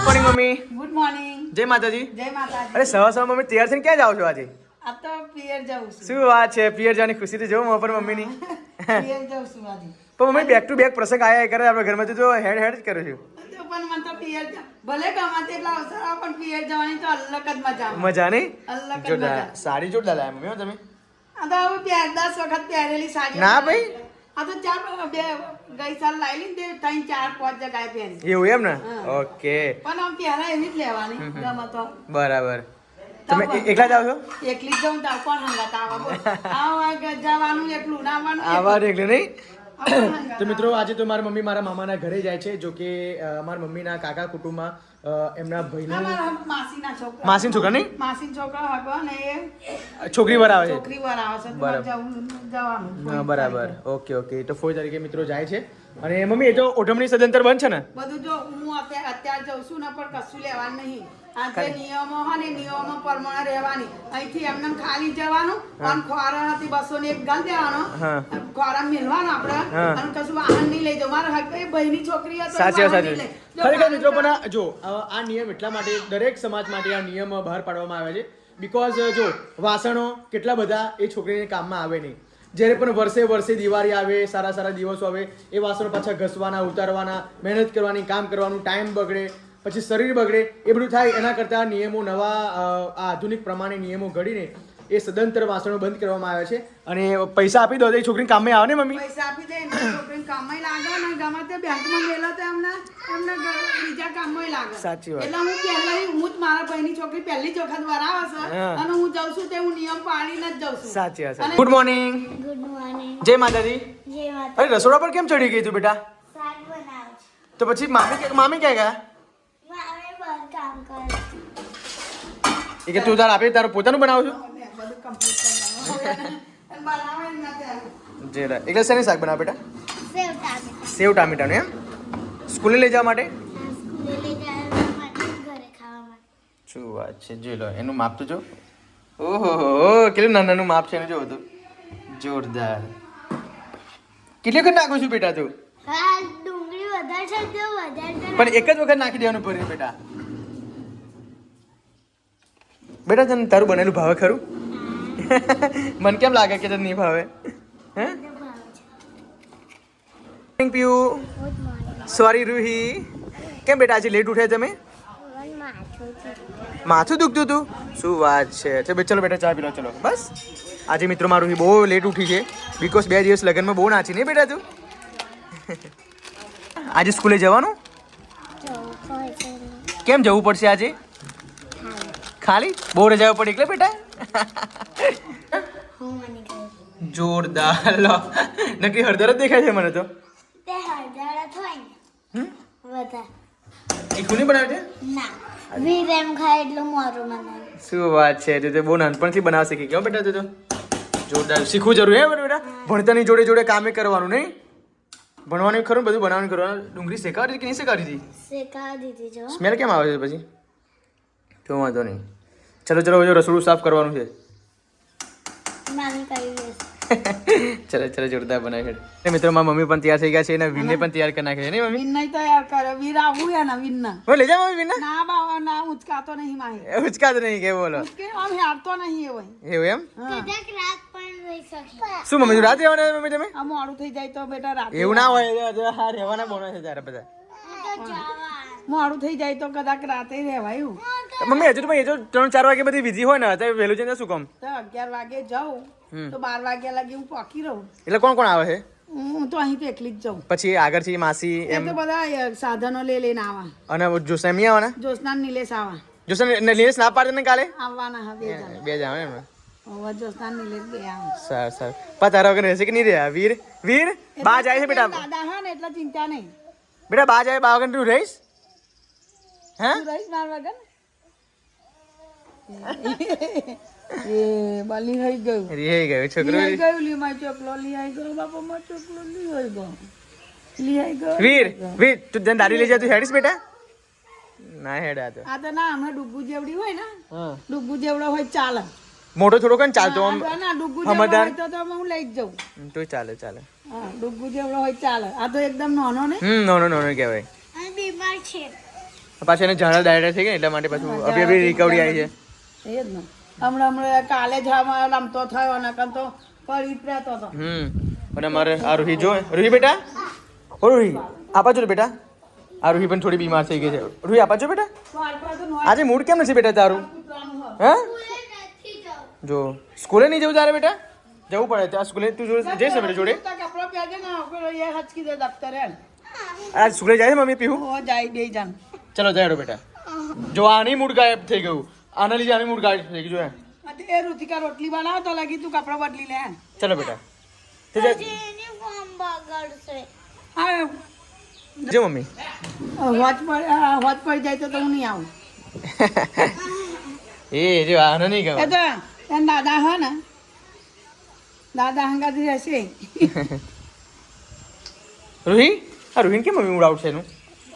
Morning mummy. Good morning. જય માતાજી. જય માતાજી. અરે સવાર મમ્મી તૈયાર થઈને ક્યાં જાવ છો આજે? આ તો પિયર જાઉં છું. શું વાત છે, પિયર જવાની ખુશી તો જો મોં પર મમ્મીની. પિયર જાઉં છું આજે. પણ મમ્મી બેક ટુ બેક પ્રસંગ આયા કરે આપણે ઘરમાં તો હેડ હેડ જ કરું છું. તો પણ મને તો પિયર ભલે ગમે તેટલા અવસર આવે પણ પિયર જવાની તો અલગ જ મજા આવે. મજા નહીં? અલગ જ જોરદાર. મજા. સાડી જોરદાર લાયા મમ્મી હો તમે. આ તો હવે 10 વખત પહેરેલી સાડી. ના ભાઈ. આ તો બે ગઈ સાલ લાવી ને 3 4 5 જગ્યાએ પહેરી. એવું એમ ને? હા. ઓકે. પણ આમ પહેરા એવી જ લેવાની ગમે તો. બરાબર. તમે એકલા જાવ છો? એકલી જ જાઉં તો કોણ હંગાત આવે બોલ. આવા જવાનું એકલું ના આવવાનું. આવા એકલું નહીં? કોણ હંગાત તો મિત્રો આજે તો મારી મમ્મી મારા મામાના ઘરે જાય છે. જો કે મારા મમ્મીના કાકા કુટુંબમાં એમના ભાઈનું અમારા માસીના છોકરા. માસીના છોકરા નહીં? માસીના છોકરા હગવા ને એ છોકરી વાર આવે છે. છોકરી વાર આવે છે તો બરાબર. જવાનું. હા, બરાબર. Okay okay. તો ફોઈ તારીખે મિત્રો જાય છે. અને મમ્મી એ તો ઓઢમણી સદંતર બંધ છે ને? બધું જો હું અત્યારે જઉં છું ને પણ કશું લેવાનું નહીં. આ જે નિયમો હોય ને નિયમો પ્રમાણે રહેવાની. અહીંથી એમને ખાલી જવાનું અને ખોરામાંથી 201 ગાલ દેવાનો. હા. ખોરા મેળવાનો આપણે હા. અને કશું વાહન નહીં લઈ જવું. મારા હક એ ભાઈની છોકરી હતી સાચી વાત, વાહન નહીં સાચી. લઈ. જો ખરેખર મિત્રો વાહન પણ જો આ નિયમ એટલા માટે દરેક સમાજ માટે આ નિયમ બહાર પાડવામાં આવે છે. બીકોઝ જો વાસણો કેટલા બધા એ છોકરીને કામમાં આવે નહીં. જ્યારે પણ વર્ષે દિવાળી આવે, સારા સારા દિવસો આવે, એ વાસણો પાછા ઘસવાના, ઉતારવાના, મહેનત કરવાની, કામ કરવાનું, ટાઈમ બગડે, પછી શરીર બગડે, એ બધું થાય. એના કરતાં નિયમો નવા આ આધુનિક પ્રમાણે નિયમો ઘડીને એ સદંતર વાસણો બંધ કરવામાં આવે છે. અને પૈસા આપી દો તો એ છોકરીને કામે આવે ને મમ્મી? પૈસા આપી દે ને છોકરીને કામમાં લાગે ને ગમે તે બેંકમાં મેલો તો એમને બીજા કામમાં લાગે. સાચી વાત. એટલે હું જ મારા ભાઈની છોકરી પહેલી જ વખત વરાવે છે હા. અને હું જાઉં છું તે હું નિયમ પાડીને જ જાઉં છું. સાચી વાત. અને ગુડ મોર્નિંગ. Good morning. જય માતાજી. જય માતા. અરે રસોડા પર કેમ ચડી ગઈ તું બેટા? શાક બનાવ છે. તો પછી મામી ક્યાં ગયા? મારે બહાર કામ કરે. એ કે તું તાર આપે તારું પોતાનું બનાવું છું? બધું કમ્પ્લીટ કરી દેવાનું. અને બનાવે જ નથી. જે એટલે શેની શાક બનાવ બેટા? સેવ ટામેટા. સેવ ટામેટાનું એમ? સ્કૂલે લઈ જવા માટે? આ સ્કૂલે લઈ જવા માટે ઘરે ખાવા માટે. શું વાત છે, જોઈ લો એનું માપ તો જો. ઓહો કેટલું નાનું માપ છે એનું જો તો. જોરદાર. કેટલી વખત નાખું છું બેટા તું? હા ડુંગળી વધારે છે તો વધારે પણ એક જ વખત નાખી દેવાનું ભરી બેટા. બેટા તને તારું બનેલું ભાવે ખરું? મને કેમ લાગે કે તને નહીં ભાવે? હે? Piyu. Good morning. Sorry Ruhi. કેમ બેટા આજે લેટ ઉઠ્યા તમે? માથું છે. માથું દુખતું હતું? શું વાત છે. ચલો બેટા ચા પી લો ચલો. બસ આજે મિત્રો મારું બહુ લેટ ઉઠી છે બીકોઝ 2 દિવસ લગ્નમાં બહુ નાચી નહીં બેટા તું? આજે સ્કૂલે જવાનું? જવું પડશે. કેમ જવું પડશે આજે? ખાલી બહુ રજાઓ પડી એટલે બેટા? હું મને કહું જોરદાર. લો નક્કી હળદર જ દેખાય છે મને તો. તે હળદર હોય ને વધારે તીખું નહીં બનાવે છે? ના વીર એમ ખાય એટલું મોરું બનાવે. શું વાત છે, તું તો બહુ નાનપણથી બનાવ શીખી ગયો બેટા તું તો. જોરદાર. શીખવું જરૂરી હે બેટા? ભણતાની જોડે જોડે કામે કરવાનું નહીં? ભણવાનું ખરું બધું બનાવવાનું કરવાનું. ડુંગળી શેકાવી કે નહીં શેકાવી દીધી? શેકાવી દીધી જો. સ્મેલ કેમ આવે છે પછી? જો વાંધો નહીં. ચલો જો રસોડું સાફ કરવાનું છે. મામી કરી દેશે. ચલો જોરદાર બનાવી છે. મિત્રો મારા મમ્મી પણ તૈયાર થઈ ગયા છે અને વીરને પણ તૈયાર કરી નાખે છે નહીં મમ્મી? વિન નહીં તૈયાર કરે વીર આવું હે ને વિન હવે લઈ જા મમ્મી વીરને. ના બાવા ના ઉચકાતો નહીં માહી. ઉચકાત નહીં કે બોલો? ઉચકે આમ હારતો નહીં એ હોય. એવું એમ? હા. કદાચ રાત પણ રહી શકે. શું મમ્મી રાત રહેવાના મમ્મી તમે? આ મોડું થઈ જાય તો બેટા રાતે એવું ના હોય. હા રહેવાના બોનો છે તારા બધા. હું તો જવા. મોડું થઈ જાય તો કદાચ રાતે રહેવાયું. મમ્મી હજુ તો ભાઈ 3-4 વાગે બધી બીજી હોય ને અત્યારે વહેલું જઈને શું કામ? તો 11 વાગે જાઉં તો 12 વાગ્યા લગી હું પોકી રહું. એટલે કોણ આવે છે હું તો અહીં તો એકલી જ જાઉં. પછી આગળથી માસી એ એમ તો બધા સાધનો લઈને આવા. અને જોસા એમ નહીં આવવાના? જોશના ને નિલેશ આવા. જોસા ને નિલેશ ના પાડે ને કાલે? આવવાના હા બે જણા. 2 જણા એમ? હવે જોશના ને નિલેશ બે આવા. સારું પા તારા વગર રહેશે કે નહીં રહ્યા? વીર બા જાય છે બેટા? દાદા હા ને એટલે ચિંતા નહીં. બેટા બા જાય બા વગર તું રહીશ? હે? તું રહીશ મારા વગર? એ બલી થઈ ગયું. રહી ગયો છોકરો. લીહાઈ ગયું લીમાય ચોકલો લીહાઈ ગયો બાપા માં ચોકલો લીહાઈ ગયો. વીર તું તને દારી લઈ જા તું હેડીશ બેટા? ના હેડા તો. આ તો ના હમણાં ડુગ્ગુ જેવડી હોય ને હા ડુગ્ગુ જેવડો હોય ચાલે. મોટો થોડો કઈ ચાલતો આમ આ ના ડુગ્ગુ જેવડો સમજદાર. હોય તો હું લઈ જ જાઉં. તો ચાલે હા ડુગ્ગુ જેવડો હોય ચાલે. આ તો એકદમ નાનો ને. નો કહેવાય. અને બીમાર છે. પાછી એને ઝાડા ડાયરેક્ટ થઈ ગઈ એટલા માટે પાછું અભી રિકવરી આવી છે. એ જ ને હમણાં કાલે જ લમતો થયો નકર તો પડી જ રહેતો હતો. અને અમારે આ રૂહી જો રૂહી બેટા ઓ રૂહી આપા જો બેટા આ રૂહી પણ થોડી બીમાર થઈ ગઈ છે. રૂહી આપા જો બેટા આજે મૂડ કેમ નથી બેટા તારું હે જો સ્કૂલે નહીં જવું તારે બેટા જવું પડે ત્યાં સ્કૂલે તું જઈશ ને બેટા જોડે કપડો પહેરજે ને એ હચકી દે દફતર હે આજ સ્કૂલે જાય છે મમ્મી પીવું ઓ જાય દે જાન ચલો જાય બેટા જો આની મૂડ ગાયબ થઈ ગયું આના લીધે આની મૂડ ગાયબ થઈ ગઈ જો એ રુતિકા રોટલી બનાવ તો લાગી તું કપડો બદલી લે ચલો બેટા યુનિફોર્મ બગડશે. હા જો મમ્મી હોજ પડી જાય તો હું નહીં આવું એ જો આનો નહીં એ ગમે તો એમ દાદા હે ને દાદા હંગાથી રહેશે રૂહી આ રૂહીને કેમ મમ્મી મૂડ આઉટ છે એનું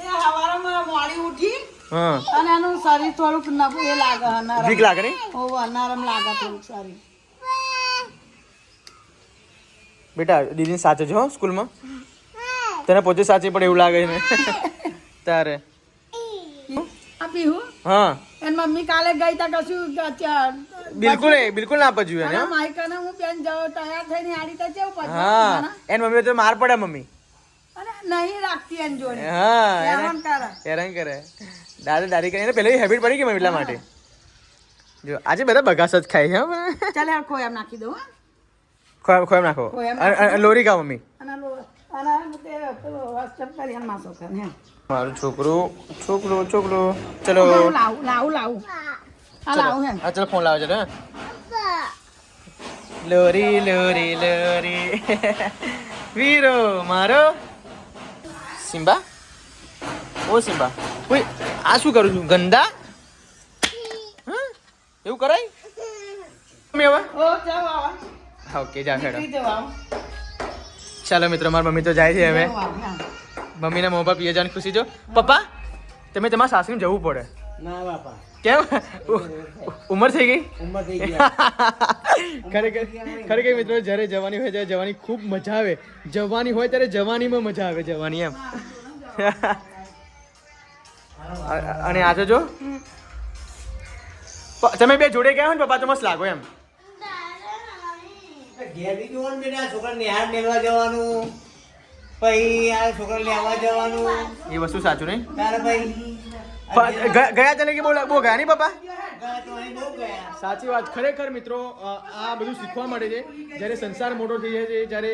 એ હવારમાં મોડી ઉઠી હા અને એનું શરીર થોડુંક એ લાગે નરમ વીક લાગે ને ઓ નરમ લાગે થોડુંક શરીર બેટા દીદીને સાચે છો સ્કૂલમાં તને પોતે સાચી પડે એવું લાગે છે ને તારે આ પીહું હા એન મમ્મી કાલે ગઈ તા કશું બિલકુલ ના પજ્યું એને માઈકને હું બેન જાવ તૈયાર થઈને આડી તા કેવું પછી હા એન મમ્મી તો માર પડે મમ્મી અને નહીં રાખતી એન જોડે હા હેરાન કરે હેરાન કરે દાદી કરીને પહેલા હેબિટ પડી ગઈ મમ્મી એટલા માટે જો આજે બધા બગાસ જ ખાય છે ચાલે આ ખોયામ નાખી દઉં હા ખોયમ નાખો લોરી ખાઓ મમ્મી અને તે વોટ્સએપ કરી અને માસો કરે હે મારું છોકરું ચલો લાવું આ લાવું હે હા ચલો ફોન લાવો ચલો લોરી વીરો મારો સિમ્બા ઓ સિમ્બા ઓય આ શું કરું છું ગંદા હા એવું કરાય મમ્મી હવે ઓ જાવ આવા હા ઓકે જા હેડો પી જવા ચાલો મિત્રો મારી મમ્મી તો જાય છે હવે મમ્મીના મોં પર પીએ જવાની ખુશી જો પપ્પા તમે તમારા સાસરીને જવું પડે ના બાપા કેમ ઉંમર થઈ ગઈ ઉંમર થઈ ગઈ ખરેખર મિત્રો જ્યારે જવાની હોય ત્યારે જવાની ખૂબ મજા આવે જવાની હોય ત્યારે જવાનીમાં મજા આવે જવાની એમ અને આજે જો તમે બે જોડે ગયા હોય ને પપ્પા તો મસ્ત લાગો એમ ઘેર બી જોવાનું બેટા છોકરા નિહાળ મેળવા જવાનું પછી આ છોકરા લેવા જવાનું એ વસ્તુ સાચું નહીં તારે ભાઈ ગયા ચાલે કે બહુ ગયા નહીં પપ્પા ગયા તો અહીં બહુ ગયા સાચી વાત ખરેખર મિત્રો આ બધું શીખવા મળે છે જ્યારે સંસાર મોટો થઈ જાય છે જ્યારે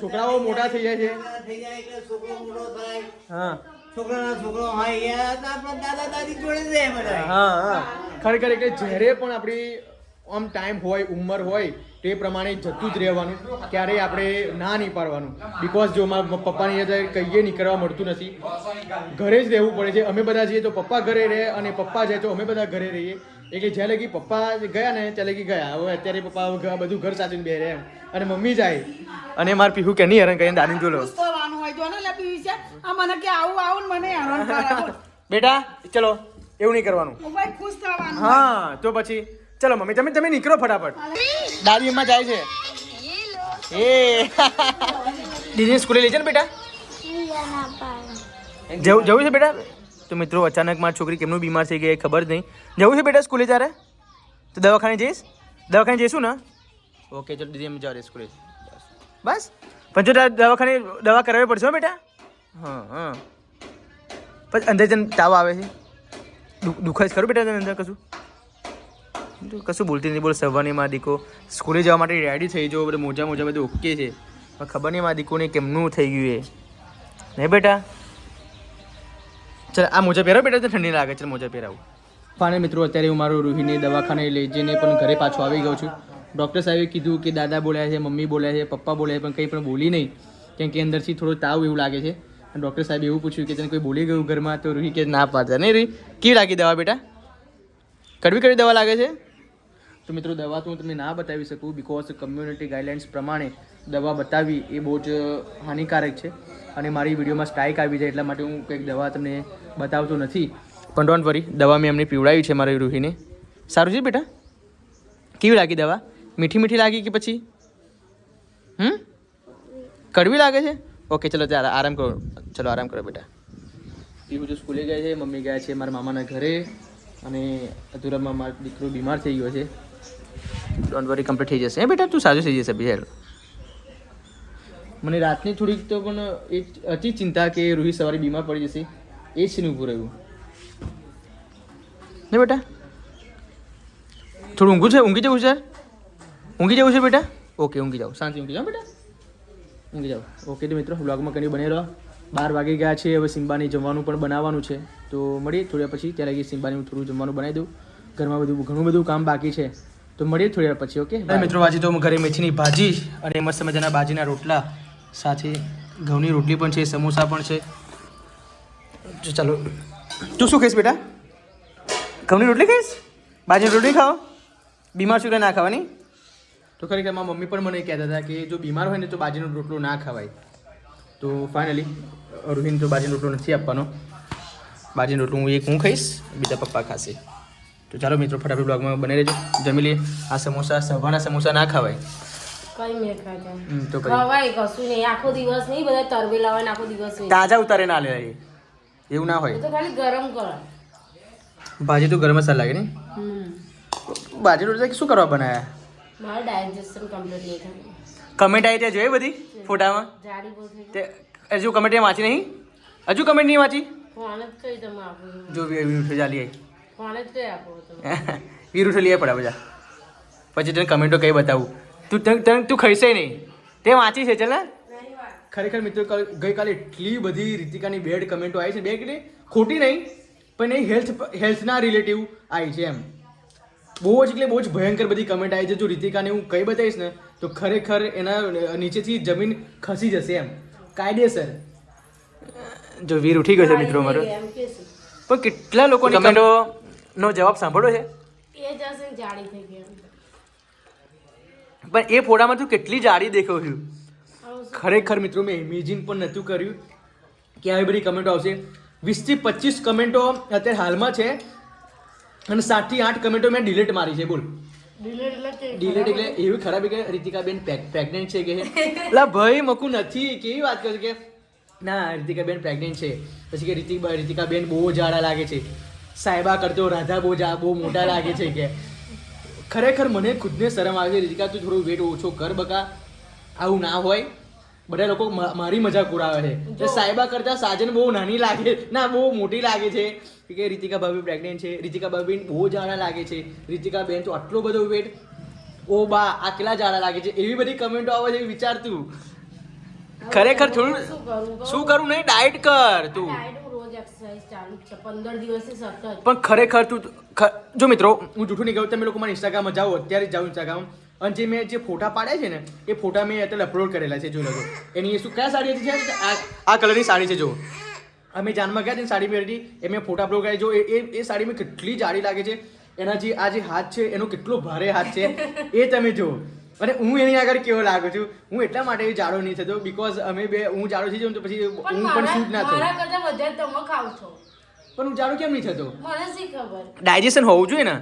છોકરાઓ મોટા થઈ જાય છે થઈ જાય એટલે છોકરો મોટો થાય હા છોકરો હા યાર આપણા દાદા દાદી જોડે જ રહે બધા હા ખરેખર એટલે જ્યારે પણ આપણી આમ ટાઈમ હોય ઉંમર હોય તે પ્રમાણે જતું જ રહેવાનું ક્યારેય આપણે ના નહીં પાડવાનું બિકોઝ જો મારા પપ્પાની કહીએ નીકળવા મળતું નથી ઘરે જ રહેવું પડે છે અમે બધા જઈએ તો પપ્પા ઘરે રહે અને પપ્પા જાય તો અમે બધા ઘરે રહીએ એટલે જ્યાં લગી પપ્પા ગયા ને ત્યાં લગી ગયા હવે અત્યારે પપ્પા બધું ઘર સાચવીને બે રહે એમ અને મમ્મી જાય અને મારે પીહું કે નહીં હેરાન કરીને દાદીને જોલો ખુશ થવાનું હોય જો ને લે પીવી છે આ મને કે આવું ને મને હેરાન કરે બોલ બેટા ચલો એવું નહીં કરવાનું ઓ ભાઈ ખુશ થવાનું હા તો પછી ચલો મમ્મી તમે નીકળો ફટાફટ દાદી એમાં જાય છે એ દીદી સ્કૂલે લઈ જાય ને બેટા જવું છે બેટા તો મિત્રો અચાનક મારી છોકરી કેમનું બીમાર થઈ ગઈ ખબર જ નહીં જવું છે બેટા સ્કૂલે તારે તો દવાખાને દવાખાને જઈશું ને ઓકે ચલો દીદી એમ જાવ સ્કૂલે બસ પણ જો દવાખાને દવા કરાવવી પડશે હો બેટા હા પછી અંદર જઈને તાવ આવે છે દુખાય ખરું બેટા તને અંદર કશું બોલતી નહીં બોલ સવારની માં દીકો સ્કૂલે જવા માટે રેડી થઈ જાઓ બધું મોજા બધું ઓકે છે પણ ખબર નહીં માં દીકોને કેમનું થઈ ગયું એ નહીં બેટા ચાલ આ મોજા પહેરાવ બેટા તો ઠંડી લાગે ચાલ મોજા પહેરાવું ફાને મિત્રો અત્યારે હું મારું રૂહીને દવાખાને લઈ જઈને પણ ઘરે પાછો આવી ગયો છું ડૉક્ટર સાહેબે કીધું કે દાદા બોલ્યા છે મમ્મી બોલ્યા છે પપ્પા બોલ્યા છે પણ કંઈ પણ બોલી નહીં કેમ કે અંદરથી થોડો તાવ એવું લાગે છે અને ડૉક્ટર સાહેબે એવું પૂછ્યું કે તને કોઈ બોલી ગયું ઘરમાં તો રૂહી કે ના પાડતા નહીં રૂહી કેવી લાગી દવા બેટા કડવી દવા લાગે છે તો મિત્રો દવા તો હું તમને ના બતાવી શકું બિકોઝ કમ્યુનિટી ગાઈડલાઇન્સ પ્રમાણે દવા બતાવવી એ બહુ જ હાનિકારક છે અને મારી વિડીયોમાં સ્ટ્રાઇક આવી જાય એટલા માટે હું કંઈક દવા તમને બતાવતો નથી પણ ડોન્ટ વરી દવા મેં એમને પીવડાવી છે મારી રૂહીને સારું છે બેટા કેવી લાગી દવા મીઠી લાગી કે પછી કડવી લાગે છે ઓકે ચલો ત્યારે આરામ કરો ચલો આરામ કરો બેટા પીહુ જો સ્કૂલે ગયા છે, મમ્મી ગયા છે મારા મામાના ઘરે, અને અધૂરામાં મારો દીકરો બીમાર થઈ ગયો છે. ડોન્ટ વરી, કમ્પ્લીટ થઈ જશે. બેટા તું સાજો થઈ જશે બિહાર. મને રાતની થોડીક તો પણ એ હતી ચિંતા કે રૂહી સવારે બીમાર પડી જશે, એ જ નહીં ઊભું રહ્યું ને બેટા. થોડું ઊંઘું છે, ઊંઘી જવું છે, ઊંઘી જવું છે બેટા. ઓકે ઊંઘી જાઓ, શાંતિ ઊંઘી જાઓ બેટા, ઊંઘી જાઓ. ઓકે તો મિત્રો બ્લોગમાં કંઈ બને રહો. 12 વાગી ગયા છે, હવે સિમ્બાની જમવાનું પણ બનાવવાનું છે, તો મળીએ થોડી પછી. ત્યાં લગી સિમ્બાની હું થોડું જમવાનું બનાવી દઉં. ઘરમાં ઘણું બધું કામ બાકી છે, તો મળીએ થોડી વાર પછી. ઓકે મિત્રો, આજે તો ઘરે મેથીની ભાજી અને મસ્ત મજાના બાજીના રોટલા, સાથે ઘઉંની રોટલી પણ છે, સમોસા પણ છે. તો ચાલો, તું શું ખાઈશ બેટા? ઘઉંની રોટલી ખાઈશ? બાજીની રોટલી ખાઓ? બીમાર શું કે ના ખાવાની? તો ખરેખર મારા મમ્મી પણ મને કહેતા હતા કે જો બીમાર હોય ને તો બાજીનો રોટલો ના ખવાય. તો ફાઇનલી રૂહીને તો બાજીનો રોટલો નથી આપવાનો. બાજીનો રોટલો હું ખાઈશ, બીજા પપ્પા ખાશે. તો ચાલો મિત્રો, ફટાફટ બ્લોગમાં બને રહેજો. જમી લઈએ. આ સમોસા, સવારના સમોસા ના ખવાય. કઈ મેં ખાતા તો ખવાય કશું નહીં. આખો દિવસ નહીં, બધા તરવેલા હોય ને આખો દિવસ નહીં. તાજા ઉતારે ના લે, એવું ના એ હોય. તો ખાલી ગરમ કરો. ભાજી તો ગરમ મસાલા લાગે ને. બાજીનો રોટલા શું કરવા બનાવ્યા? મારે ડાયજેશન કમ્પ્લીટ નહીં થયું. કમેન્ટ આવી ત્યાં જોઈ બધી ફોટામાં? જાડી બહુ થઈ તે હજુ કમેન્ટ વાંચી નહીં? હજુ કમેન્ટ નહીં વાંચી? ફોન જ કઈ તમે આપો જો વીરુઠ ચાલી આવી. ફોન જ કઈ આપો તમે. વીરુઠ લઈ પડ્યા બધા. પછી તને કમેન્ટો કઈ બતાવું? તું ખાઈશે નહીં, તે વાંચી છે. ચાલ ખરેખર મિત્રો, ગઈકાલે એટલી બધી રીતિકાની બેડ કમેન્ટો આવી છે. બે એટલે ખોટી નહીં, પણ એ હેલ્થના રિલેટિવ આવી છે એમ. બહુ જ ભયંકર બધી કમેન્ટ આવી છે. જો રીતિકાને હું કઈ બતાવીશ ને તો ખરેખર એના નીચેથી જમીન ખસી જશે એમ, કાયદેસર. જો વીર ઉઠી ગયો છે મિત્રો મારો. એમ કે છે પણ કેટલા લોકો કમેન્ટોનો જવાબ સાંભળ્યો છે? એ જશે ને જાડી થઈ ગઈ એમ. પણ એ ફોટામાં તું કેટલી જાડી દેખાવ છું. આવું શું? ખરેખર મિત્રો, મેં ઇમેજિન પણ નહોતું કર્યું કે આવી બધી કમેન્ટો આવશે. 20 થી 25 કમેન્ટો અત્યારે હાલમાં છે, અને 7 થી 8 કમેન્ટો મેં ડિલીટ મારી છે. બોલ, ડિલેટ એટલે કે ડિલીટ એટલે એવી ખરાબ કે રીતિકાબેન પ્રેગ્નેન્ટ છે કે એટલે ભાઈ મકુ નથી, કેવી વાત કરે કે ના રીતિકાબેન પ્રેગ્નેન્ટ છે. પછી કે રીતિકાબેન બહુ જાડા લાગે છે, સાહેબા કરતો રાધા બહુ મોટા લાગે છે કે. ખરેખર મને ખુદને શરમ આવે છે. રીતિકા તું થોડું વેટ ઓછો કર બકા, આવું ના હોય. બધા લોકો મારી મજાક ઉડાવે છે. સાહેબા કરતા સાજન બહુ નાની લાગે, ના બહુ મોટી લાગે છે કે રીતિકા ભાભી પ્રેગ્નેન્ટ છે, રીતિકા ભાભી બહુ જાડા લાગે છે, રીતિકા બેન તો આટલો બધો વેટ, ઓ બા આ કેટલા જાડા લાગે છે. એવી બધી કમેન્ટો આવે છે, વિચારતું. ખરેખર થોડું શું કરું નહીં, ડાયટ કર તું. ડાયટ હું રોજ એક્સરસાઇઝ ચાલુ જ છે 15 દિવસથી સતત. પણ ખરેખર તું જો મિત્રો, હું જૂઠું નહીં કહું. તમે લોકો મારા ઇન્સ્ટાગ્રામમાં જાઓ, અત્યારે જ જાઓ ઇન્સ્ટાગ્રામ, અને જે મેં જે ફોટા પાડ્યા છે ને એ ફોટા મેં અત્યારે અપલોડ કરેલા છે. જોઈ લો એની શું કયા સાડી હતી છે? આ કલરની સાડી છે. જો અમે જાનમાં ગયા ને સાડી પહેરી, એ મેં ફોટા અપલોડ કર્યા. જો એ સાડી મેં કેટલી જાડી લાગે છે. એના જે આ જે હાથ છે એનો કેટલો ભારે હાથ છે એ તમે જુઓ. અને હું એની આગળ કેવો લાગુ છું. હું એટલા માટે જાડો નહીં થતો, બીકોઝ અમે બે હું જાડો થઈ જાઉં તો પછી હું પણ શૂટ ના થયું. મારા કરતા વધારે તમે ખાવ છો. પણ હું જાડો કેમ નહીં થતો? મને શી ખબર. ડાયજેશન હોવું જોઈએ ને.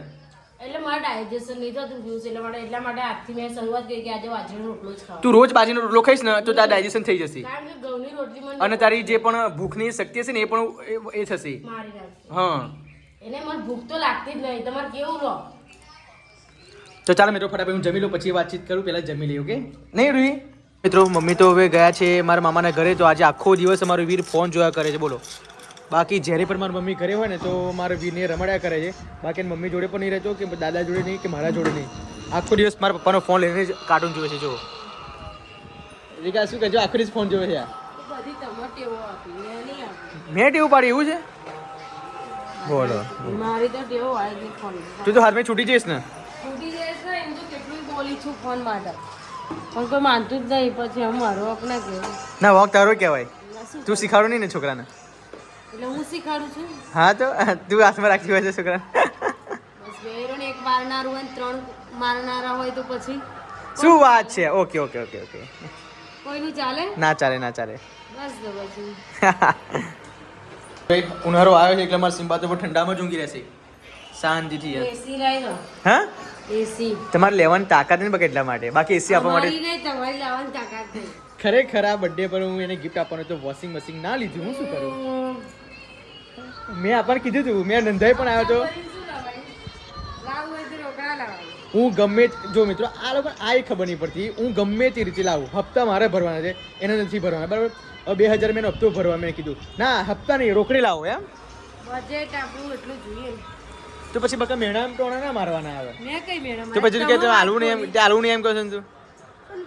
એટલે મારે ડાયજેશન નહીં થતું વ્યુઝ, એટલા માટે આજથી મેં શરૂઆત કરી કે આજે બાજરીનો રોટલો જ ખાવ. તું રોજ બાજરીનો રોટલો ખાઈશ ને તો તાર ડાયજેશન થઈ જશે, કારણ કે ઘઉંની રોટલી મને અને તારી જે પણ ભૂખની શક્તિ હશે ને એ પણ એ થશે. મારી નાખશે. હા, એને મને ભૂખ તો લાગતી જ નહીં. તમારે કેવું લો? તો ચાલો મિત્રો, ફટાફટ હું જમી લઉં, પછી વાતચીત કરું. પહેલા જમી લઈએ, ઓકે? નહીં રૂહી? મિત્રો, મમ્મી તો હવે ગયા છે મારા મામાના ઘરે. તો આજે આખો દિવસ અમારો વીર ફોન જોયા કરે છે. બોલો, બાકી જ્યારે પણ મારી મમ્મી ઘરે હોય ને તો મારા વીરને રમાડ્યા કરે છે. બાકી એની મમ્મી જોડે પણ નહીં રહેતો, કે દાદા જોડે નહીં, કે મારા જોડે નહીં. આખો દિવસ મારા પપ્પાનો ફોન લઈને જ કાર્ટૂન જોવે છે. જો રીકા શું કહેજો, આખો દિવસ ફોન જોવે છે. બધી તમે ટેવો આપી, મેં નહીં આપી. મેં ટેવું પાડી, એવું છે? બોલો, મારી તો ટેવો આવી ગઈ ફોન. તું તો હાથમાં છૂટી જઈશ ને. છૂટી જાય છે એમ તો કેટલું બોલી છું ફોન માટે, પણ કોઈ માનતું જ નહીં. પછી હું મારો હક ના કહેવાય. ના, વોક તારો કહેવાય. શું તું શીખાડો નહીં ને છોકરાને. એટલે હું શીખાડું છું. હા, તો તું હાથમાં રાખી હોય છે છોકરાને. બસ બેરો ને એક મારનારું હોય ને 3 મારનારા હોય તો પછી શું વાત છે? Okay okay okay okay. કોઈનું ચાલે? ના ચાલે, ના ચાલે. બસ તો પછી ઉનાળો આવ્યો છે એટલે મારા સિમ્બા તો ઠંડામાં જ ઊંઘી રહેશે શાંતિથી. એસી લઈ લો. હા, એસી તમારે લેવાની તાકાત નહીં બકે એટલા માટે. બાકી એસી આપવા માટે તમારી નહીં, તમારી લાવવાની તાકાત નહીં. ખરેખર આ બર્થડે પર હું એને ગિફ્ટ આપવાનું તો વોશિંગ મશીન ના લીધું. હું શું કરું? મેં આપણને કીધું હતું, મેં નંદાઈ પણ આવ્યો હતો. લાવું હોય તો રોકડા લાવવાનું. હું ગમે જો મિત્રો આ લોકો આ ખબર નહીં પડતી, હું ગમે તે રીતે લાવું, હપ્તા મારે ભરવાના છે, એને નથી ભરવાના બરાબર. 2000 મેં હપ્તો ભરવા, મેં કીધું ના હપ્તા નહીં રોકડી લાવો એમ. બજેટ આપણું એટલું જોઈએ ને. તો પછી બકા મેણા ટોણા ના મારવાના આવે. મેં કઈ મેડમ તો પછી કે હાલવું નહીં એમ, હાલવું નહીં એમ કહો છો ને તું.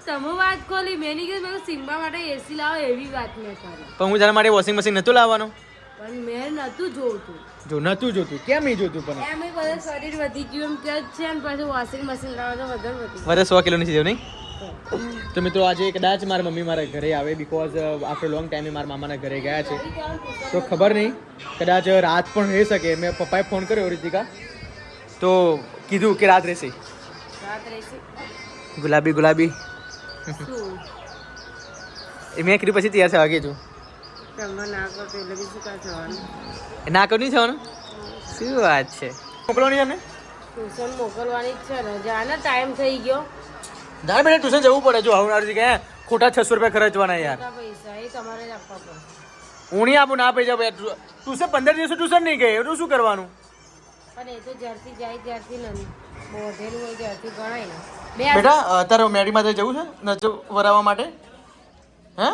તમે વાત ખોલી મેં નહીં કીધું મેં સિમ્બા માટે એસી લાવો એવી વાત મેં કરી. પણ હું તારા માટે વોશિંગ મશીન નતું લાવવાનું. પણ મેં નતું જોતું. જો નતું જોતું, કેમ નહીં જોતું? પણ એમ બધું શરીર વધી ગયું એમ કે છે ને પછી વોશિંગ મશીન લાવો તો વધારે વધી મારે 100 કિલો ની નહીં. તો મિત્રો આજે કદાચ મારા મમ્મી મારા ઘરે આવે, બિકોઝ આફ્ટર લોંગ ટાઈમે મારા મામાના ઘરે ગયા છે. તો ખબર નહીં, કદાચ રાત પણ રહી શકે. મેં પપ્પાએ ફોન કર્યો રીતિકા, તો કીધું કે રાત રહેશે. રાત રહેશે ગુલાબી ગુલાબી શું એ મેં કીધું પછી તૈયાર થવા ગઈ છું. તમે ના કરો તો એટલે બીજું કાંઈ જવાનું. ના કરું નહીં થવાનું. શું વાત છે? મોકલવાની અમને ટ્યુશન મોકલવાની જ છે ને, જાને ટાઈમ થઈ ગયો. ના બેટા ટ્યુશન જવું પડે. જો હવે કે ખોટા 600 રૂપિયા ખર્ચવાના યાર. બધા પૈસા એ તમારે જ આપવા પડે. હું નહીં આપું, ના પૈસા. ટ્યુશન 15 દિવસ ટ્યુશન નહીં ગઈ તો શું કરવાનું? પણ એ તો જ્યારથી જાય ત્યારથી નથી બોધેલું હોય ત્યારથી ગણાય ને. બે બેટા તારે મેડી માથે જવું છે નજર વરાવવા માટે? હે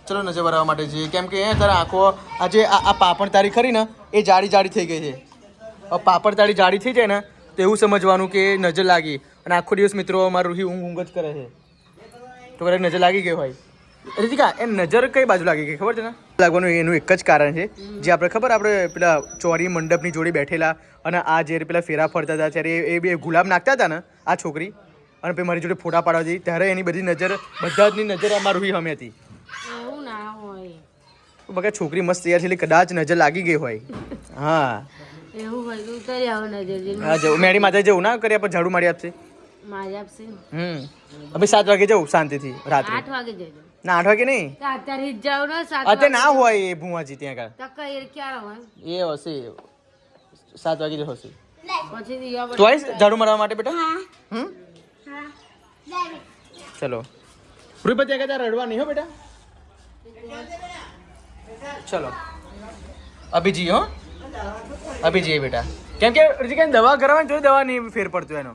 ચલો નજર વરાવવા માટે જઈએ. કેમ કે તારા આંખો આજે આ પાપડ તારી ખરી ને એ જાડી જાડી થઈ ગઈ છે. હવે પાપડ તારી જાડી થઈ જાય ને તો એવું સમજવાનું કે નજર લાગી. અને આખો દિવસ મિત્રો મારું રૂહી ઊંઘ જ કરે છે, તો કદાચ નજર લાગી ગઈ હોય. રીતિકા એ નજર કઈ બાજુ લાગી ગઈ ખબર છે ને? લાગવાનું એનું એક જ કારણ છે, જે આપણે ખબર આપણે પેલા ચોરી મંડપની જોડે બેઠેલા અને આ જે પેલા ફેરા ફરતા હતા ત્યારે એ બે ગુલાબ નાખતા હતા ને આ છોકરી, અને પછી મારી જોડે ફોટા પાડવા હતી ત્યારે એની બધી નજર, બધાની નજર અમારું રૂહી હમે હતી. એવું ના હોય. બગા છોકરી મસ્ત તૈયાર છે એટલે કદાચ નજર લાગી ગઈ હોય. હા એવું હોય તો ઉતરી આવો નજર હા જવું મેડી માથે જવું ના કરી આપણે ઝાડુ મારી આપશે. મારી આપશે ને. હવે 7 વાગે જવું શાંતિથી રાત્રે. 8 વાગે જજો. ના 8 વાગે નહીં, તો અત્યારે જ જાવ ને 7 અત્યારે ના હોય એ ભુવાજી ત્યાં આગળ. તો કઈ ક્યારે હોય એ હશે 7 વાગે જ હશે. પછી દિયા તો આવીશ ઝાડુ મારવા માટે બેટા? હમ હા જાય ચલો રૂપા ત્યાં કહેતા રડવા નહીં હો બેટા. ચલો અભી જી હો, અભી જઈએ બેટા. કેમ કે રિતિકા દવા કરાવવાની જોઈ, દવા નહીં ફેર પડતો એનો.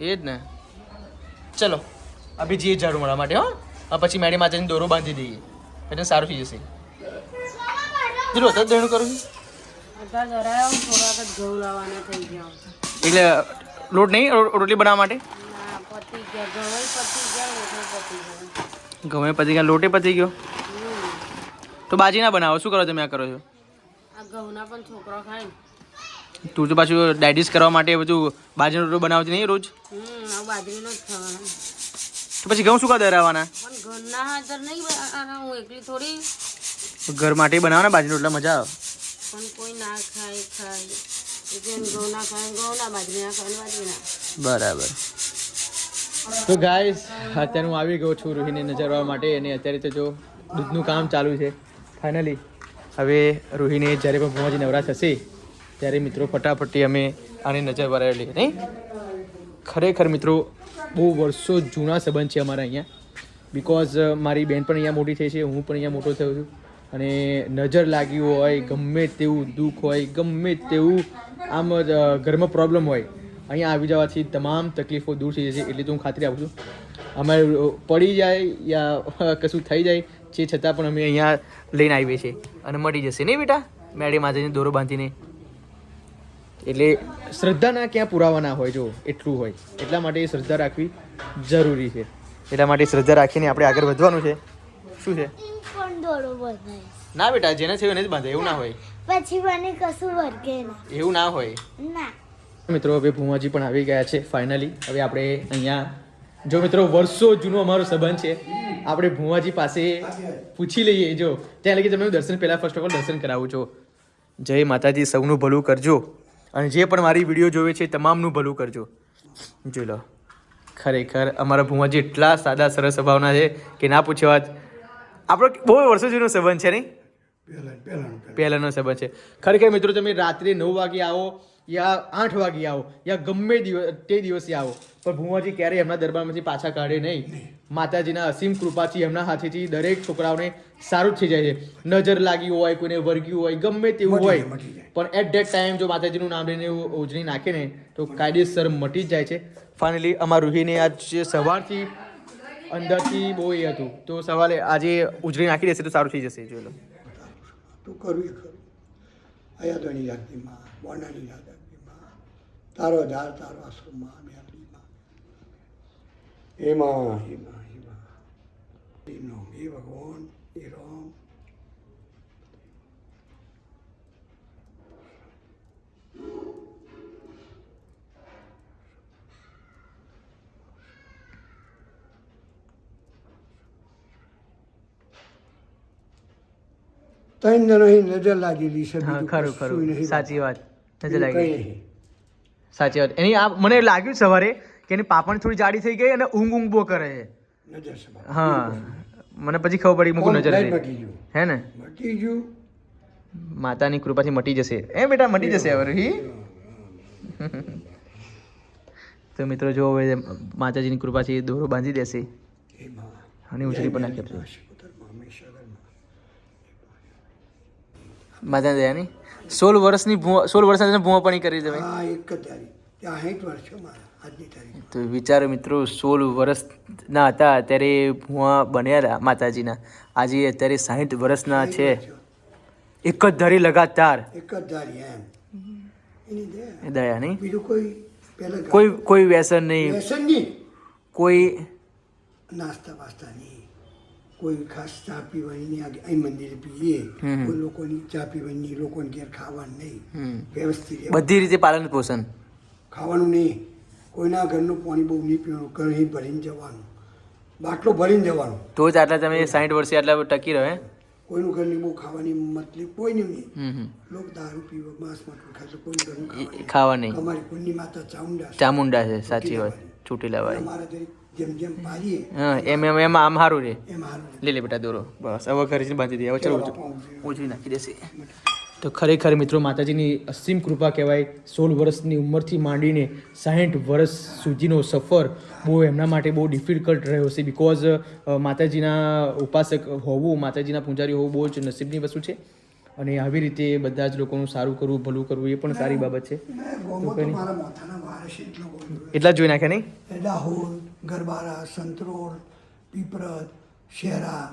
એ જ ને. ચલો અભી જઈએ ઝાડુ મારવા માટે. હો પછી મેડી માતાજીને દોરો બાંધી દઈએ એટલે સારું થઈ જશે. ચલો તો દેણું કરું છું અત્યારે ધરાયો થોડાક જ ઘઉં લાવવાના થઈ ગયા. એટલે લોટ નહીં રોટલી બનાવવા માટે. ના પતી ગયા ઘઉં પતી ગયા રોટલી પતી ગયા. ગમે પતી ગયા, લોટે પતી ગયો. તો બાજી ના બનાવો, શું કરો તમે આ કરો છો? આ ઘઉંના પણ છોકરો ખાય ને. તું તો પાછું ડાયટિસ કરવા માટે બધું બાજરીનો રોટલો બનાવતી નહીં રોજ? આ બાજરીનો જ ખાવાનો. તો પછી ઘઉં શું કા દરાવવાના? પણ ઘરના હાજર નહીં બનાવવાના, હું એકલી થોડી. ઘર માટે બનાવવાના બાજરીનો રોટલા, મજા આવે. પણ કોઈ ના ખાય એટલે ઘઉં ના ખાય ઘઉં ના, બાજરી ના ખાય બાજરી ના. બરાબર. તો ગાઈસ અત્યારે હું આવી ગયો છું રૂહીને નજરવા માટે, અને અત્યારે તો જો દૂધનું કામ ચાલુ છે ફાઇનલી. હવે રૂહીને જ્યારે પણ ભુવાજી નવરા થશે ત્યારે મિત્રો ફટાફટી અમે આની નજર વરાવેલી નહીં. ખરેખર મિત્રો બહુ વર્ષો જૂના સંબંધ છે અમારા અહીંયા, બિકોઝ મારી બેન પણ અહીંયા મોટી થઈ છે, હું પણ અહીંયા મોટો થયો છું. અને નજર લાગી હોય, ગમે તેવું દુઃખ હોય, ગમે તેવું આમ ઘરમાં પ્રોબ્લેમ હોય, અહીંયા આવી જવાથી તમામ તકલીફો દૂર થઈ જશે. એટલે તો હું ખાતરી આપું છું. અમારે પડી જાય યા કશું થઈ જાય છે છતાં પણ અમે અહીંયા લઈને આવીએ છીએ અને મળી જશે નહીં બેટા મેડી માતાજીને દોરો બાંધીને. એટલે શ્રદ્ધાના ક્યાં પુરાવા ના હોય, જો એટલું હોય એટલા માટે એ શ્રદ્ધા રાખવી જરૂરી છે. એટલા માટે શ્રદ્ધા રાખીને આપણે આગળ વધવાનું છે. શું છે? પણ દોડો બધાય ના બેટા, જેને છે એને જ બાંધે, એવું ના હોય. પછી મને કશું વર્ગે ના એવું ના હોય. ના મિત્રો હવે ભુવાજી પણ આવી ગયા છે ફાઇનલી. હવે આપણે અહીંયા જો મિત્રો વર્ષો જૂનો અમારો સંબંધ છે, આપણે ભુવાજી પાસે પૂછી લઈએ. જો ત્યાં લગી તમે દર્શન પહેલાં ફર્સ્ટ ઓફ ઓલ દર્શન કરાવું છો. જય માતાજી, સૌનું ભલું કરજો, અને જે પણ મારી વિડીયો જોવે છે તમામનું ભલું કરજો. જોઈ લો, ખરેખર અમારા ભુવાજી એટલા સાદા સરસ સ્વભાવના છે કે ના પૂછ્યો વાત. આપણો બહુ વર્ષો જૂનો સંબંધ છે નહીં, પહેલાંનો સંબંધ છે. ખરેખર મિત્રો તમે રાત્રે 9 વાગે આવો યા 8 વાગે આવો યા ગમે તે દિવસે આવો પણ ભુવાજી ક્યારેય એમના દરબારમાંથી પાછા કાઢે નહીં. માતાજીના અસીમ કૃપાથી એમના હાથેથી દરેક છોકરાઓને સારું જ થઈ જાય છે. નજર લાગી હોય, કોઈને વર્ગ્યું હોય, ગમે તેવું હોય, પણ એટ ધેટ ટાઈમ જો માતાજીનું નામ લઈને ઉજળી નાખે ને તો કાયદેસર મટી જ જાય છે. ફાઇનલી અમારા રૂહીને આજ સવારથી અંદરથી બહુ એ હતું તો સવારે આજે ઉજળી નાખી દેશે તો સારું થઈ જશે. જોઈ લો તું કરવી ખરું અયાદોની રાખતી માં, બોનાની રાખતી માં, તારો ધાર તારો આશરો માં, મેરડી માં, હેમાં હેમાં હેમાં નો હે ભગવાન હે રામ. ત્રણ જણોની નજર લાગેલી છે. હા બીજું ખરું કશું ખરું નહીં. સાચી વાત નજર બીજું લાગી કંઈ નહીં. સાચી વાત. એની આ મને લાગ્યું સવારે કે એની પાપણ થોડી જાડી થઈ ગઈ અને ઊંઘ બહુ કરે છે. નજર છે બાપા. હા મને પછી ખબર પડી મૂકું નજર કોમ હતી. મટી ગયું હે ને મટી ગયું. માતાની કૃપાથી મટી જશે. એ બેટા મટી જશે હવે રૂહી. તો મિત્રો જો હવે માતાજીની કૃપાથી દોરો બાંધી દેશે હેમાં અને ઉજળી પણ નાખી આપશે. શિકોતરમાં હંમેશા ઘરમાં. માતા દયાની 16 વર્ષની 16 વર્ષના ભૂવાપણી કરી તમે. હા એક જ તારીખ ત્યાં 60 વર્ષ છે મારા આજની તારીખ. તો વિચારો મિત્રો 16 વર્ષના હતા ત્યારે ભૂવા બન્યા હતા માતાજીના. આજે અત્યારે 60 વર્ષના છે. એક જ ધારી લગાતાર એક જ ધારી એમ એની દયા. દયા નહીં બીજું કોઈ પહેલા કોઈ વ્યસન નહીં, વ્યસન નહીં, કોઈ નાસ્તા વાસ્તા નહીં, કોઈ ખાસ ચા પીવાની નહીં. અહીં મંદિરે પીએ કોઈ લોકોની ચા પીવાની નહીં, લોકોને ઘેર ખાવાનું નહીં, વ્યવસ્થિત રહેવાનું. બધી રીતે પાલન પોષણ. ખાવાનું નહીં, કોઈના ઘરનું પાણી બહુ નહીં પીવાનું, ઘર અહીં ભરીને જવાનું, બાટલો ભરીને જવાનું. તો જ આટલા તમે 60 વર્ષે આટલા ટકી રહે. કોઈનું ઘરની બહુ ખાવાની મતલબ કોઈનું નહીં. લોકો દારૂ પીવો, માંસ માટલું ખાય તો કોઈનું ઘરનું ખાવાનું. ખાવા નહીં. અમારી કુળની માતા ચામુંડા છે. ચામુંડા છે સાચી વાત. છૂટી લેવાય. અમારા જરીક જેમ જેમ પાડીએ હા એમ આમ સારું રે. એમ સારું. લે લે બેટા દોરો બસ હવે ઘરે જઈને બાંધી દે. હવે ચલો બાપા ઊંઘી. ઉજવી નાખી દેશે. તો ખરેખર મિત્રો માતાજીની અસીમ કૃપા કહેવાય. 16 વર્ષની ઉંમરથી માંડીને 60 વર્ષ સુધીનો સફર બહુ એમના માટે બહુ ડિફિકલ્ટ રહ્યો છે. બિકોઝ માતાજીના ઉપાસક હોવું, માતાજીના પૂજારી હોવું બહુ જ નસીબની વસ્તુ છે. અને આવી રીતે બધા જ લોકોનું સારું કરવું, ભલું કરવું એ પણ સારી બાબત છે. ગોમો તો મારા માથાના વારસ એટલો ગોમ્યો. એટલા જ જોઈ નાખ્યા નહીં. દાહોદ, ગરબારા, સંતરોલ, પીપરત, શેરા,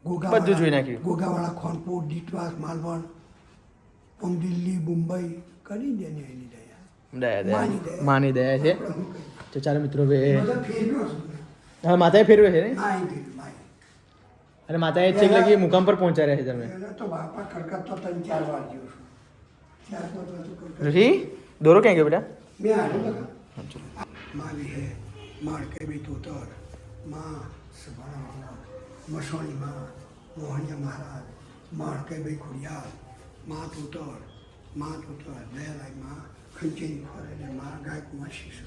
બધું જોઈ નાખ્યું. ગોગાવાળા, ખોનપુર, દીટવાસ, માલવણ, આમ દિલ્હી, મુંબઈ કરી દે ને એની દયા. દયા માની દયા છે. તો ચાલો મિત્રો હવે બધા ફેરવ્યો છું. હા માતાએ ફેરવે છે ને. માય ફેરવ્યું, માય. અને માતાએ છેક લગી મુકામ પર પહોંચાડ્યા છે તમે. એને તો બાપા કરકત તો 3-4 વાર ગયો છું. 4-5 વાર તો કરકત. ઋષિ દોરો ક્યાં ગયો બેટા? મેં હારું લખા. માવી હે, માળકે બી તોતર, માં સભાણા, મસોણી માં, મોહનિયા મહારાજ, માળકે બી ખુડિયાર, માં તોતર, દયાલાઈ માં, ખંચેરી ખોરે માં, ગાય કુમાર શીશ.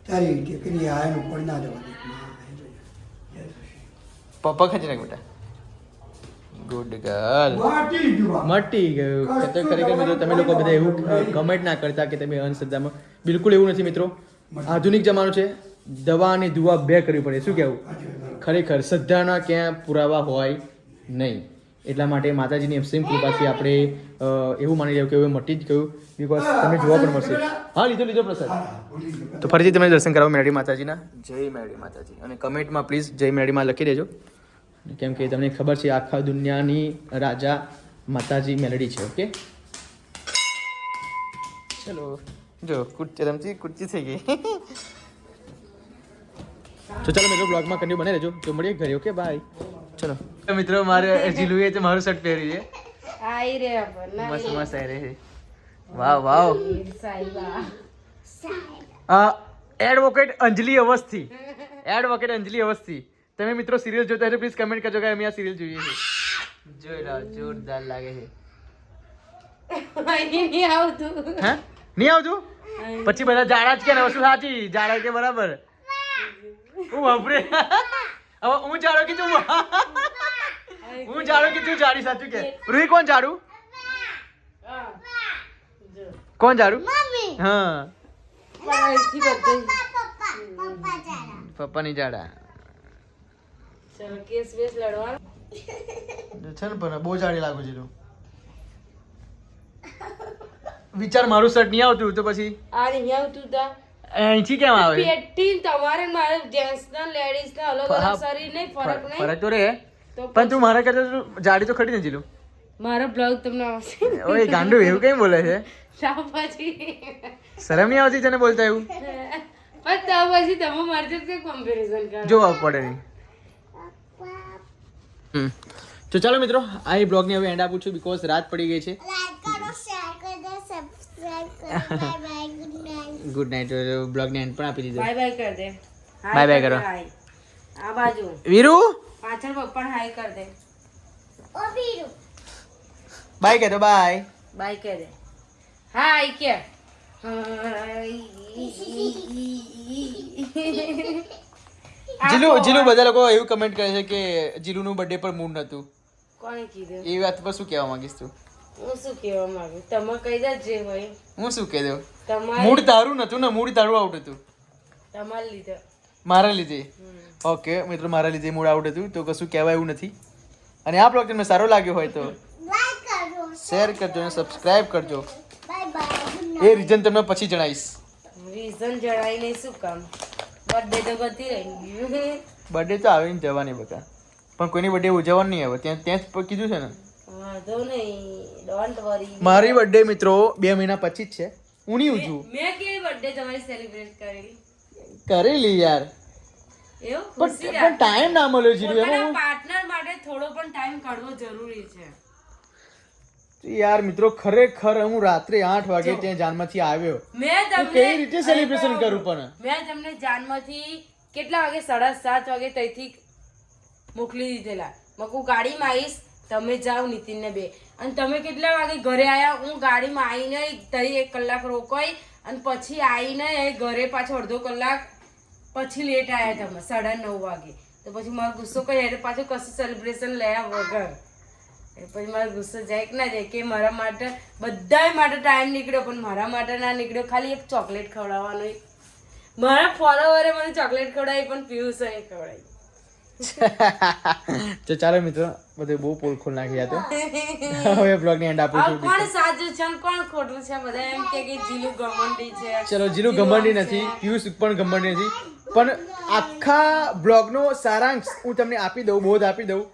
તારી રીતે કરી આયનું પણ ના જવા દે. માં હે તો જય શ્રી. પપ્પા ખાઈ નાખ બેટા. Good girl. વાટી જુવા. મટી ગયું. તો ખરેખર મિત્રો તમે લોકો બધા એવું કમેન્ટ ના કરતા કે તમે અંધશ્રદ્ધામાં. બિલકુલ એવું નથી મિત્રો. આધુનિક જમાનો છે. દવા અને દુવા બે કરવી પડે. શું કહેવું? ખરેખર શ્રદ્ધાના ક્યાં પુરાવા હોય નહીં. એટલા માટે માતાજીની અસીમ કૃપાથી આપણે એવું માની લેવું કે હવે મટી જ ગયું. બિકોઝ તમને જોવા પણ મળશે. હા લીધો પ્રસાદ. તો ફરીથી તમે દર્શન કરાવો મેરડી માતાજીના. જય મેરડી માતાજી. અને કમેન્ટમાં પ્લીઝ જય મેરડીમાં લખી દેજો. કેમ કે તમને ખબર છે આખા દુનિયાની રાજા માતાજી મેલડી છે. ઓકે ચલો જો કુર્તી રમતી કુર્તી થઈ ગઈ. તો ચાલો મિત્રો બ્લોગમાં કન્ટિન્યુ બને રહેજો. તો મળીએ ઘરે. Okay bye. ચલો મિત્રો મારે જીલુએ તો મારું શર્ટ પહેર્યું છે. આઈ રે મસ્ત મસ્ત આવી રહી છે. વાવ વાવ. એડવોકેટ અંજલિ અવસ્થી. એડવોકેટ અંજલિ અવસ્થી. તમે મિત્રો સિરિયલ જોતા હોય તો પ્લીઝ કમેન્ટ કરજો કે અમે આ સિરિયલ જોઈએ છે. જોઈ લો જોરદાર લાગે છે. નહીં આવતું. હા નહીં આવતું? પછી બધા જાડા જ કે ને વસ્તુ સાચી. જાડા કે બરાબર. હું વાપરે હવે હું જાડો કે તું હું જાડો કે તું જાડી સાચું કે રૂહી કોણ જાડું? કોણ જાડું? હા પણ અહીંથી બધે પપ્પા ચાલા પપ્પાની જાડા ચાલો કેસ બેસ લડવાનો છે ને પણ બહુ જાડી લાગુ છે તું વિચાર મારું શર્ટ નહીં આવતું તો પછી આ નહીં આવતું તા અહીંથી કેમ આવે પેટી તમારે ને મારે જેન્ટ્સ ના લેડીઝ ના અલગ અલગ શરીર નહીં ફરક નહીં ફરક તો રે તો પણ તું મારા કરતા જાડી તો ખરી ને જીલું મારો બ્લાઉઝ તમને આવશે ઓય ગાંડુ એવું કઈ બોલે છે તા પછી શરમ નહીં આવતી તને બોલતા એવું પણ તા પછી તમે મારી જોડે કમ્પેરિઝન કરો જોવા પડે નહીં તો ચાલો મિત્રો આ બ્લોગની હવે એન્ડ આપું છું બીકોઝ રાત પડી ગઈ છે લાઈક કરો શેર કરો સબસ્ક્રાઇબ કરો bye bye good night good night બ્લોગની એન્ડ પણ આપી દીધો બાય બાય કર દે Bye bye કરો. આ બાજુ વીરુ પાછળ પપ્પા હાય કર દે ઓ બીરુ બાય કહે તો બાય બાય કહે દે હાય કે જીલું બધા લોકો એવું કમેન્ટ કરે છે કે જીલુનું બર્થડે પર મૂડ નતું કોણે કીધું એ વાત પર શું કહેવા માંગીશ તું હું શું કહેવા માંગુ તમે કહી દે જે હોય હું શું કહી દઉં તમારે મૂડ તારું નતું ને મૂડ તારું આઉટ હતું તમારે લીધે મારા લીધે ઓકે મિત્રો મારા લીધે મૂડ આઉટ હતું તો કશું કહેવાય એવું નથી અને આ બ્લોગ તમને સારો લાગ્યો હોય તો લાઈક કરો શેર કરજો અને સબસ્ક્રાઇબ કરજો by bye good A reason તમને પછી જણાવીશ રીઝન જણાય નહીં શું કામ બર્થડે તો બધી રહી બર્થડે તો આવીને જવાની બધા પણ કોઈની બર્થડે ઉજવવાની નહીં આવે ત્યાં જ કીધું છે ને વાંધો નહીં ડોન્ટ વરી મારી બર્થડે મિત્રો 2 મહિના પછી જ છે હું નહીં ઉજવું મેં કેવી બર્થડે તમારી સેલિબ્રેટ કરેલી કરેલી યાર એવું પણ ખુશી પણ ટાઈમ ના મળ્યો જીરું પોતાના એમાં પાર્ટનર માટે થોડો પણ ટાઈમ કાઢવો જરૂરી છે યાર મિત્રો ખરેખર હું રાત્રે 8 વાગે ત્યાં જાનમાંથી આવ્યો મેં તો તમને કેવી રીતે સેલિબ્રેશન કરું પણ મેં તમને જાનમાંથી કેટલા વાગે 7:30 વાગે ત્યાંથી મોકલી દીધેલા મકુ ગાડીમાં આવીશ તમે જાઓ નીતિનને બે અને તમે કેટલા વાગે ઘરે આવ્યા હું ગાડીમાં આવીને તઈ 1 કલાક રોકાઈ અને પછી આવીને ઘરે પાછો અડધો કલાક પછી લેટ આવ્યા તમે 9:30 વાગે તો પછી મારો ગુસ્સો કરી એટલે પાછું કશું સેલિબ્રેશન લયા વગર પછી મારો ગુસ્સો જાય કે ના જાય કે મારા માટે બધાય માટે ટાઈમ નીકળ્યો પણ મારા માટે ના નીકળ્યો ખાલી એક ચોકલેટ ખવડાવવાનો મારા ફોલોવરે મને ચોકલેટ ખવડાવી પણ પિયુષ અહીં ખવડાવી તો ચાલો મિત્રો બધે બહુ પોલ ખોલ નાખ્યા તો હવે બ્લોગની એન્ડ આપું છું કોણ સાચું છે અને કોણ ખોટું છે બધા એમ કે જીલું ગમંડી છે ચલો જીલું ગમંડી નથી પિયુષ પણ ગમંડી નથી પણ આખા બ્લોગનો સારાંશ હું તમને આપી દઉં બોધ આપી દઉં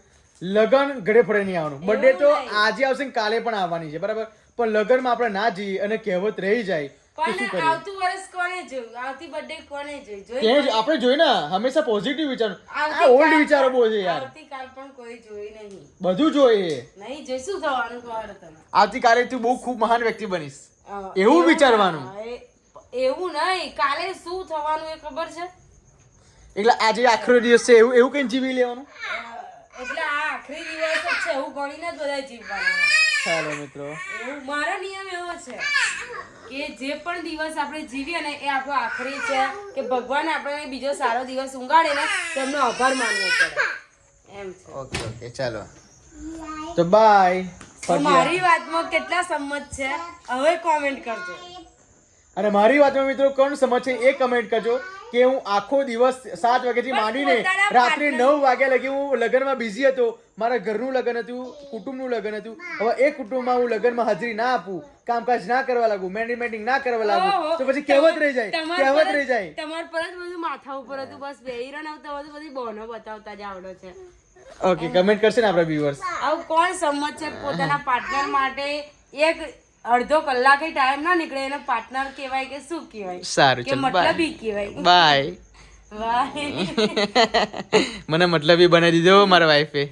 લગન ઘરે ફળે નહીં આવવાનું બર્થડે તો આજે આવશે ને કાલે પણ આવવાની છે બરાબર પણ લગનમાં આપણે ના જઈએ અને કહેવત રહી જાય તો શું પણ કરીએ આવતું વર્ષ કોને જોયું આવતી બર્થડે કોને જોઈ ત્યાં જ આપણે જોઈએ ને હંમેશા પોઝિટિવ વિચારો આ આવતીકાલ ઓલ્ડ વિચારો બહુ છે યાર આવતીકાલ પણ કોઈ જોઈ નહીં બધું જોઈએ નહીં જોઈ શું થવાનું ખબર તને આવતીકાલે તું બહુ ખૂબ મહાન વ્યક્તિ બનીશ હા, એવું વિચારવાનું એવું નહીં કાલે શું થવાનું એ ખબર છે એટલે આજે આખરો દિવસ છે એવું કઈ જીવી લેવાનું એટલે આ આખરી દિવસ જ છે એવું ગણીને જ બધા જીવવાના ચાલો મિત્રો એવું મારો નિયમ એવો છે કે જે પણ દિવસ આપણે જીવીએ ને એ આપણો આખરી છે કે ભગવાન આપણને બીજો સારો દિવસ ઊંઘાડે ને તેમનો આભાર માનવો પડે એમ છે ઓકે ઓકે ચાલો તો બાય તો મારી વાતમાં કેટલા સંમત છે હવે કોમેન્ટ કરજો અને મારી વાતમાં મિત્રો કોણ સમજ છે એ કમેન્ટ કરજો કે હું આખો દિવસ 7 વાગ્યાથી માંડીને પોતાના રાત્રે partner- 9 વાગ્યા લગી હું લગ્નમાં બિઝી હતો મારા ઘરનું લગ્ન હતું કુટુંબનું લગ્ન હતું હવે એ કુટુંબમાં હું લગ્નમાં હાજરી ના આપું કામકાજ ના કરવા લાગુ મેનેજમેન્ટિંગ ના કરવા લાગુ તો પછી કહેવત રહી જાય કહેવત રહી જાય તમાર પર જ બધું માથા ઉપર હતું બસ બેહીરણ આવતા બધું બધી બોનો બતાવતા જ આવડો છે ઓકે કમેન્ટ કરશે ને આપણા વ્યુઅર્સ આવું કોણ સંમત છે પોતાના પાર્ટનર માટે એક અડધો કલાકે ટાઈમ ના નીકળે એને પાર્ટનર કહેવાય કે શું કહેવાય સારું કે ચલ મતલબી કહેવાય બાય વાહ મને મતલબી બનાવી દીધો મારા વાઈફે